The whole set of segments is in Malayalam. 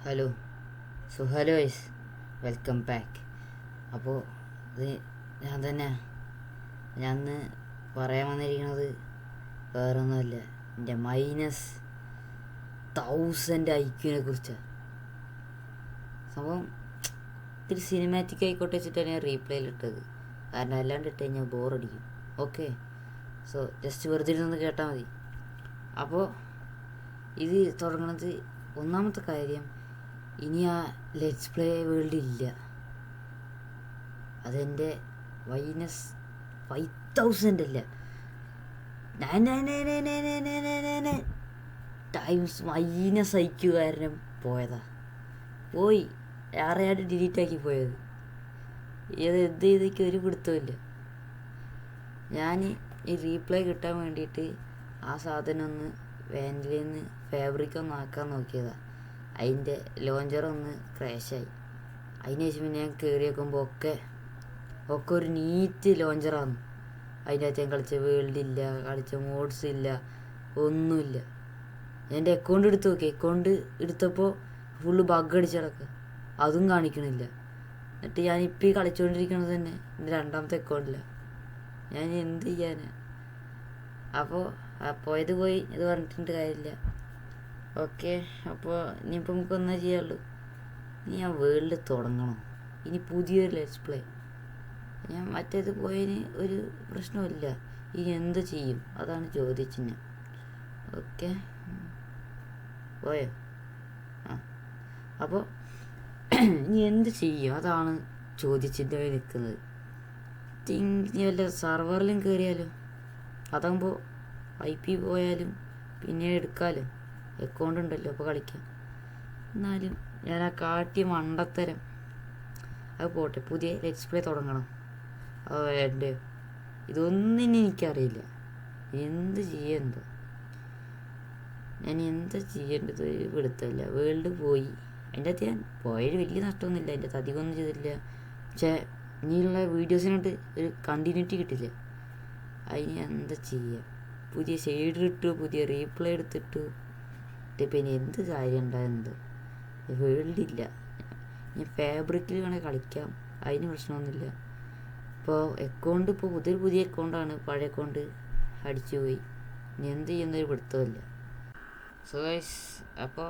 Hello. Hello guys, welcome back. അപ്പോൾ ഇത് ഞാൻ തന്നെ. ഞാൻ ഇന്ന് പറയാൻ വന്നിരിക്കുന്നത് വേറൊന്നുമല്ല, എൻ്റെ -1000 IQ കുറിച്ചാണ്. സംഭവം ഇത്തിരി സിനിമാറ്റിക് ആയിക്കോട്ടെ വെച്ചിട്ടാണ് ഞാൻ റീപ്ലേയിലിട്ടത്. കാരണം അല്ലാണ്ട് ഇട്ട് കഴിഞ്ഞാൽ ബോറടിക്കും. ഓക്കെ, സോ ജസ്റ്റ് വെറുതെ ഇരുന്ന് കേട്ടാൽ മതി. അപ്പോൾ ഇത് തുടങ്ങുന്നത്, ഒന്നാമത്തെ കാര്യം, ഇനി ആ ലെറ്റ്സ് പ്ലേ വേൾഡ് ഇല്ല. അതെൻ്റെ -5000 അല്ല, 9999999 ടൈംസ് -IQ കാരണം പോയി. ആരെയായിട്ട് ഡിലീറ്റാക്കി പോയത്. എന്ത് ചെയ്തൊക്കെ ഒരു പിടുത്തമില്ല. ഞാൻ ഈ റീപ്ലൈ കിട്ടാൻ വേണ്ടിയിട്ട് ആ സാധനം ഒന്ന് വാനിലയിൽ നിന്ന് ഫാബ്രിക് ഒന്ന് ആക്കാൻ നോക്കിയതാണ്. അതിൻ്റെ ലോഞ്ചറൊന്ന് ക്രാഷായി. അതിന് ശേഷം പിന്നെ ഞാൻ കയറി വെക്കുമ്പോൾ ഒക്കെ ഒരു നീറ്റ് ലോഞ്ചറാണ്. അതിൻ്റെ അകത്ത് ഞാൻ കളിച്ച വേൾഡ് ഇല്ല, കളിച്ച മോഡ്സ് ഇല്ല, ഒന്നുമില്ല. എൻ്റെ അക്കൗണ്ട് എടുത്ത് നോക്കി. അക്കൗണ്ട് എടുത്തപ്പോൾ ഫുള്ള് ബഗ് അടിച്ച് കിടക്കുക, അതും കാണിക്കണില്ല. എന്നിട്ട് ഞാനിപ്പോൾ ഈ കളിച്ചുകൊണ്ടിരിക്കുന്നത് തന്നെ എൻ്റെ രണ്ടാമത്തെ അക്കൗണ്ടിലാണ്. ഞാൻ എന്ത് ചെയ്യാനാണ്? അപ്പോൾ പോയത് പോയി, ഇത് പറഞ്ഞിട്ട് കാര്യമില്ല. ഓക്കെ, അപ്പോൾ ഇനിയിപ്പോൾ നമുക്ക് ഒന്നേ ചെയ്യാനുള്ളൂ. ഇനി ഞാൻ വേൾഡ് തുടങ്ങണം. ഇനി പുതിയൊരു ലെറ്റ്സ് പ്ലേ. ഞാൻ മറ്റേത് പോയതിന് ഒരു പ്രശ്നമില്ല. ഇനി എന്ത് ചെയ്യും, അതാണ് ചോദിച്ചിന്. ഓക്കെ, പോയോ? അപ്പോൾ ഇനി എന്ത് ചെയ്യും, അതാണ് ചോദിച്ചിട്ട് നിൽക്കുന്നത്. ഇനി വല്ല സർവറിലും കയറിയാലോ? അതാകുമ്പോൾ IP പോയാലും പിന്നെ എടുക്കാമല്ലോ, അക്കൗണ്ട് ഉണ്ടല്ലോ, അപ്പോൾ കളിക്കാം. എന്നാലും ഞാൻ ആ കാട്ടിയ മണ്ടത്തരം അത് പോട്ടെ. പുതിയ ലെറ്റ്സ് പ്ലേ തുടങ്ങണം. അത് വേണ്ടേ? ഇതൊന്നും എനിക്കറിയില്ല. എന്ത് ചെയ്യണ്ടോ, ഞാൻ എന്താ ചെയ്യേണ്ടത് പിടുത്തമില്ല. വേൾഡ് പോയി. അതിൻ്റെ അകത്ത് ഞാൻ പോയത് വലിയ നഷ്ടമൊന്നുമില്ല. അതിൻ്റെ അകത്ത് അധികമൊന്നും ചെയ്തില്ല. പക്ഷേ ഇനിയുള്ള വീഡിയോസിനോട്ട് ഒരു കണ്ടിന്യൂറ്റി കിട്ടില്ല. അതിന് എന്താ ചെയ്യുക? പുതിയ ഷെയ്ഡർ ഇട്ടു, പുതിയ റീപ്ലേ എടുത്തിട്ടു. പിന്നെ എന്ത് കാര്യം ഉണ്ടാകുന്നത്? വേൾഡ് ഇല്ല. ഇനി ഫാബ്രിക്കിൽ വേണേൽ കളിക്കാം, അതിന് പ്രശ്നമൊന്നുമില്ല. ഇപ്പോൾ അക്കൗണ്ട് ഇപ്പോൾ പുതിയ അക്കൗണ്ടാണ്, പഴയ അക്കൗണ്ട് അടിച്ചു പോയി. ഇനി എന്ത് ചെയ്യുന്നൊരു പിടുത്തമില്ല. സോ ഗൈസ്, അപ്പോൾ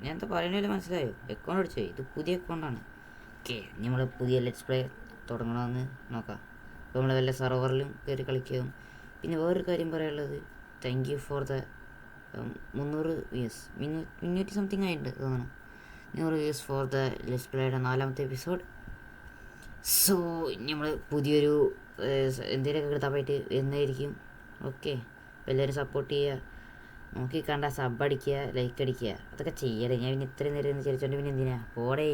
ഞാൻ എന്താ പറയുന്നില്ല, മനസ്സിലായോ? അക്കൗണ്ട് അടിച്ചു പോയി. ഇത് പുതിയ അക്കൗണ്ടാണ്. ഓക്കെ, നമ്മൾ പുതിയ ലെറ്റ്സ് പ്ലേ തുടങ്ങണമെന്ന് നോക്കാം. അപ്പോൾ നമ്മൾ വല്ല സർവറിലും കയറി കളിക്കും. പിന്നെ വേറൊരു കാര്യം പറയാനുള്ളത്, thank you for the 300 views, 300 something ആയിട്ടുണ്ട് തോന്നണം. 100 വ്യൂസ് ഫോർ ദ ലെറ്റ്സ് പ്ലേയുടെ 4ാമത്തെ എപ്പിസോഡ്. സോ നമ്മൾ പുതിയൊരു എന്തെങ്കിലുമൊക്കെ കിട്ടാൻ പോയിട്ട് എന്നായിരിക്കും. ഓക്കെ, എല്ലാവരും സപ്പോർട്ട് ചെയ്യുക. നോക്കി കണ്ട സബ് അടിക്കുക, ലൈക്ക് അടിക്കുക, അതൊക്കെ ചെയ്യണേ. ഞാൻ പിന്നെ ഇത്രയും നേരം ചിരിച്ചോണ്ട് പിന്നെ എന്തിനാ പോടേ.